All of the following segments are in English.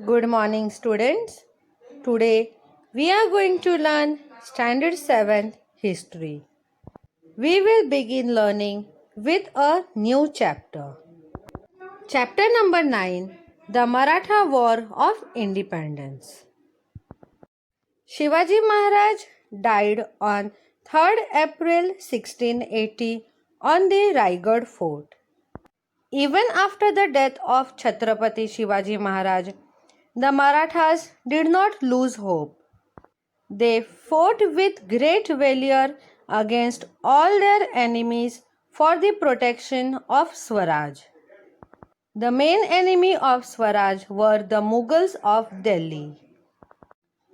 Good morning, students. Today we are going to learn Standard 7 History. We will begin learning with a new chapter. Chapter number 9, The Maratha War of Independence. Shivaji Maharaj died on 3rd April 1680 on the Raigad fort. Even after the death of Chhatrapati Shivaji Maharaj, the Marathas did not lose hope. They fought with great valor against all their enemies for the protection of Swaraj. The main enemy of Swaraj were the Mughals of Delhi.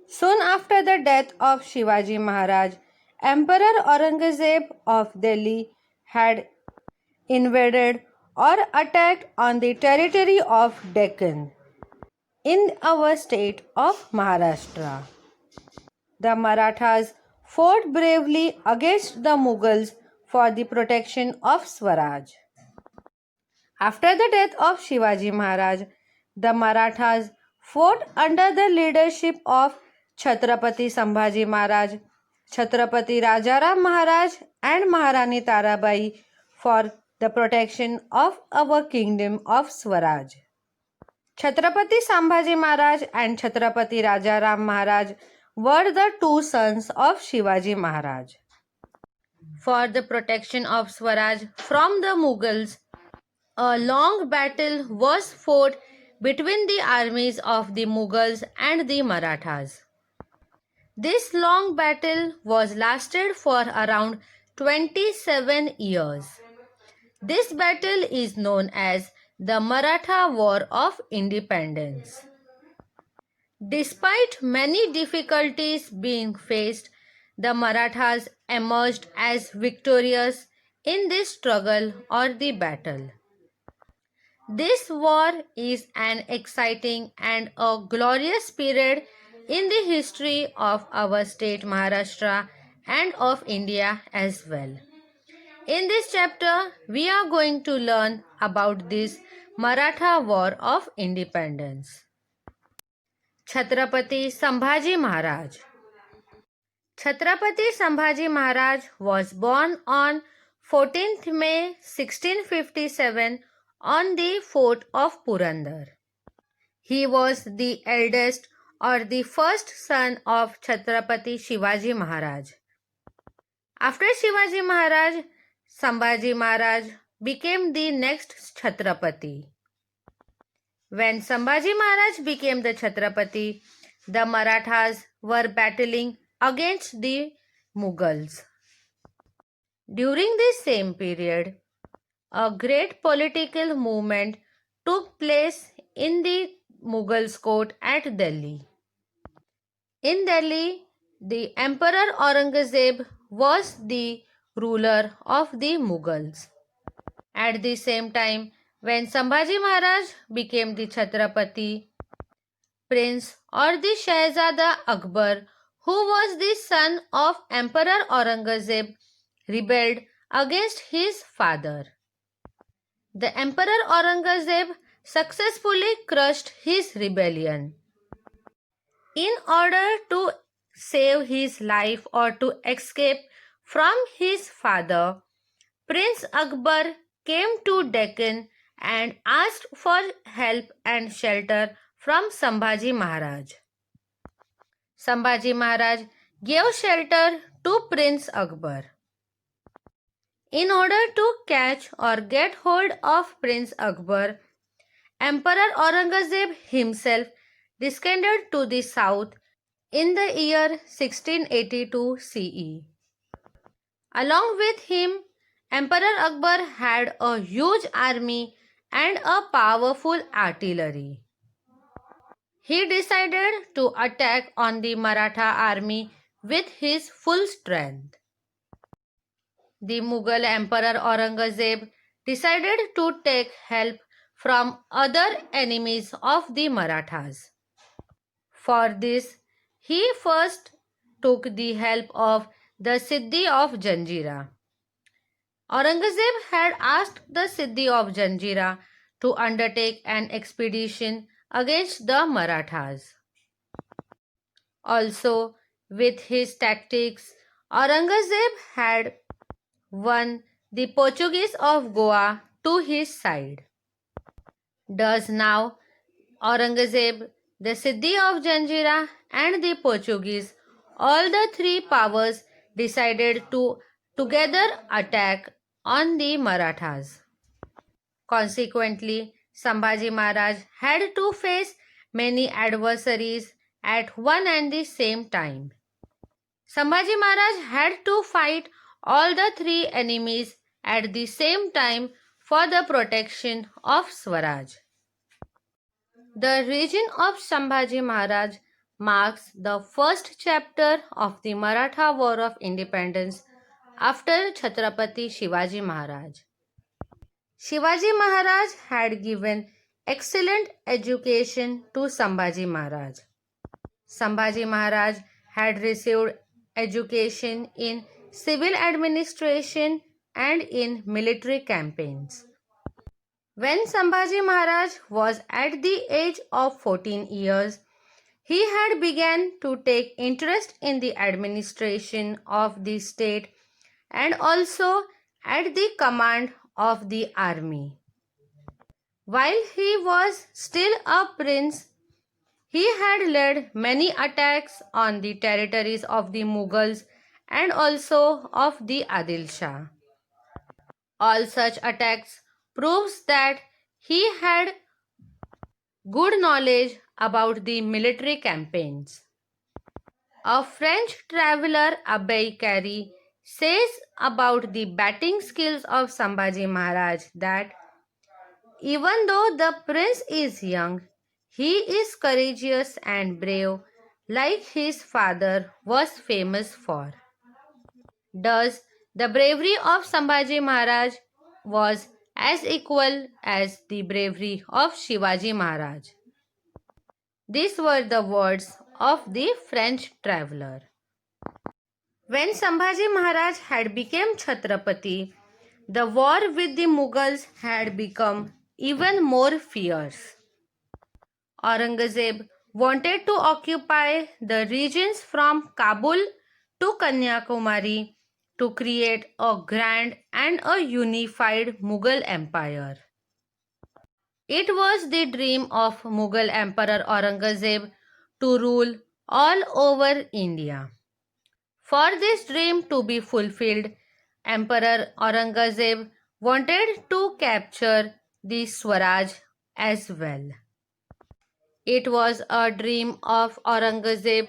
Soon after the death of Shivaji Maharaj, Emperor Aurangzeb of Delhi had invaded or attacked on the territory of Deccan in our state of Maharashtra. The Marathas fought bravely against the Mughals for the protection of Swaraj. After the death of Shivaji Maharaj, the Marathas fought under the leadership of Chhatrapati Sambhaji Maharaj, Chhatrapati Rajaram Maharaj and Maharani Tarabai for the protection of our kingdom of Swaraj. Chhatrapati Sambhaji Maharaj and Chhatrapati Rajaram Maharaj were the two sons of Shivaji Maharaj. For the protection of Swaraj from the Mughals, a long battle was fought between the armies of the Mughals and the Marathas. This long battle was lasted for around 27 years. This battle is known as the Maratha War of Independence. Despite many difficulties being faced, the Marathas emerged as victorious in this struggle or the battle. This war is an exciting and a glorious period in the history of our state Maharashtra and of India as well. In this chapter, we are going to learn about this Maratha War of Independence. Chhatrapati Sambhaji Maharaj. Chhatrapati Sambhaji Maharaj was born on 14th May 1657 on the fort of Purandar. He was the eldest or the first son of Chhatrapati Shivaji Maharaj. After Shivaji Maharaj, Sambhaji Maharaj became the next Chhatrapati. When Sambhaji Maharaj became the Chhatrapati, the Marathas were battling against the Mughals. During this same period, a great political movement took place in the Mughals' court at Delhi. In Delhi, the Emperor Aurangzeb was the ruler of the Mughals. At the same time, when Sambhaji Maharaj became the Chhatrapati, Prince or the Shahzada Akbar, who was the son of Emperor Aurangzeb, rebelled against his father. The Emperor Aurangzeb successfully crushed his rebellion. In order to save his life or to escape from his father, Prince Akbar came to Deccan and asked for help and shelter from Sambhaji Maharaj. Sambhaji Maharaj gave shelter to Prince Akbar. In order to catch or get hold of Prince Akbar, Emperor Aurangzeb himself descended to the south in the year 1682 CE. Along with him, Emperor Akbar had a huge army and a powerful artillery. He decided to attack on the Maratha army with his full strength. The Mughal Emperor Aurangzeb decided to take help from other enemies of the Marathas. For this, he first took the help of the Siddhi of Janjira. Aurangzeb had asked the Siddhi of Janjira to undertake an expedition against the Marathas. Also, with his tactics, Aurangzeb had won the Portuguese of Goa to his side. Thus now Aurangzeb, the Siddhi of Janjira, and the Portuguese, all the three powers decided to together attack on the Marathas. Consequently, Sambhaji Maharaj had to face many adversaries at one and the same time. Sambhaji Maharaj had to fight all the three enemies at the same time for the protection of Swaraj. The region of Sambhaji Maharaj marks the first chapter of the Maratha War of Independence after Chhatrapati Shivaji Maharaj. Shivaji Maharaj had given excellent education to Sambhaji Maharaj. Sambhaji Maharaj had received education in civil administration and in military campaigns. When Sambhaji Maharaj was at the age of 14 years, he had begun to take interest in the administration of the state and also at the command of the army. While he was still a prince, he had led many attacks on the territories of the Mughals and also of the Adil Shah. All such attacks proves that he had good knowledge about the military campaigns. A French traveler, Abbe Carey, says about the batting skills of Sambhaji Maharaj that even though the prince is young, he is courageous and brave like his father was famous for. Thus, the bravery of Sambhaji Maharaj was as equal as the bravery of Shivaji Maharaj. These were the words of the French traveler. When Sambhaji Maharaj had become Chhatrapati, the war with the Mughals had become even more fierce. Aurangzeb wanted to occupy the regions from Kabul to Kanyakumari to create a grand and a unified Mughal empire. It was the dream of Mughal Emperor Aurangzeb to rule all over India. For this dream to be fulfilled, Emperor Aurangzeb wanted to capture the Swaraj as well. It was a dream of Aurangzeb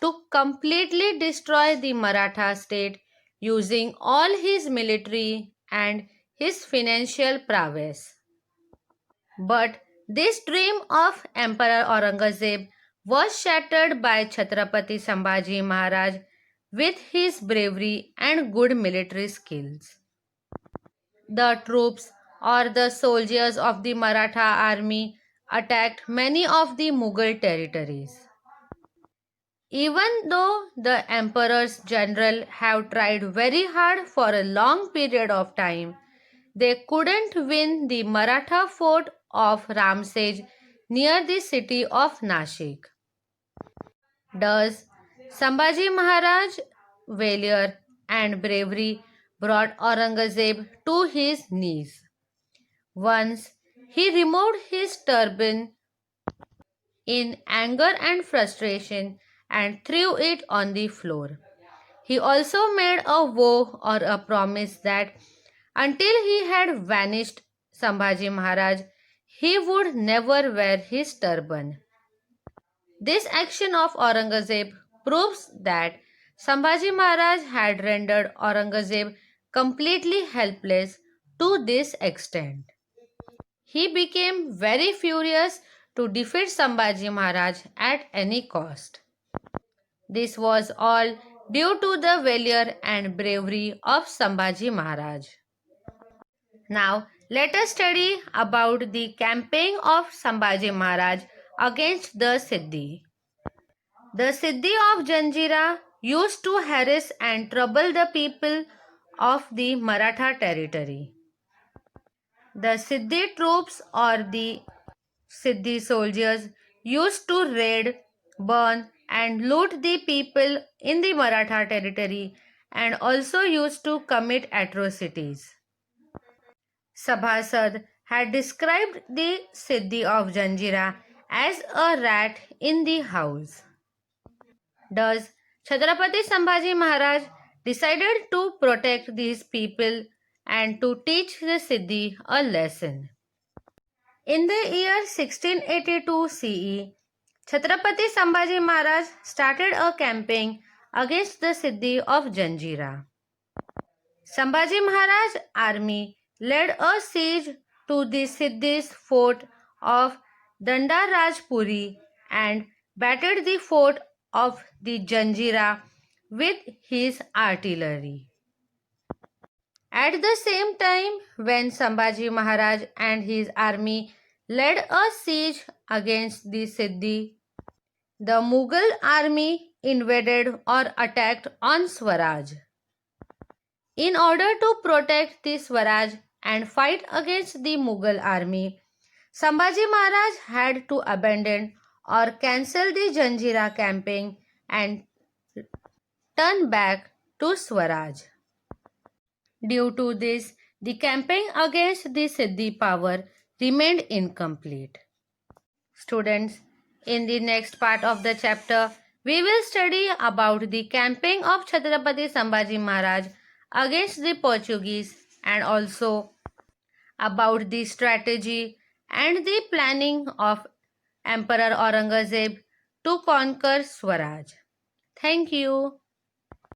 to completely destroy the Maratha state using all his military and his financial prowess. But this dream of Emperor Aurangzeb was shattered by Chhatrapati Sambhaji Maharaj with his bravery and good military skills. The troops or the soldiers of the Maratha army attacked many of the Mughal territories. Even though the emperor's general have tried very hard for a long period of time, they couldn't win the Maratha fort of Ramsej near the city of Nashik. Thus, Sambhaji Maharaj valor and bravery brought Aurangzeb to his knees. Once he removed his turban in anger and frustration and threw it on the floor. He also made a vow or a promise that until he had vanished Sambhaji Maharaj, he would never wear his turban. This action of Aurangzeb proves that Sambhaji Maharaj had rendered Aurangzeb completely helpless to this extent. He became very furious to defeat Sambhaji Maharaj at any cost. This was all due to the valor and bravery of Sambhaji Maharaj. Now, let us study about the campaign of Sambhaji Maharaj against the Siddhi. The Siddhi of Janjira used to harass and trouble the people of the Maratha territory. The Siddhi troops or the Siddhi soldiers used to raid, burn, and loot the people in the Maratha territory and also used to commit atrocities. Sabhasad had described the Siddhi of Janjira as a rat in the house. Thus, Chhatrapati Sambhaji Maharaj decided to protect these people and to teach the Siddhi a lesson. In the year 1682 CE, Chhatrapati Sambhaji Maharaj started a campaign against the Siddhi of Janjira. Sambhaji Maharaj army led a siege to the Siddhi's fort of Dandarajpuri and battered the fort of the Janjira with his artillery. At the same time, when Sambhaji Maharaj and his army led a siege against the Siddhi, the Mughal army invaded or attacked on Swaraj. In order to protect the Swaraj and fight against the Mughal army, Sambhaji Maharaj had to abandon or cancel the Janjira campaign and turn back to Swaraj. Due to this, the campaign against the Siddhi power remained incomplete. Students, in the next part of the chapter, we will study about the campaign of Chhatrapati Sambhaji Maharaj against the Portuguese and also about the strategy and the planning of Emperor Aurangzeb to conquer Swaraj. Thank you.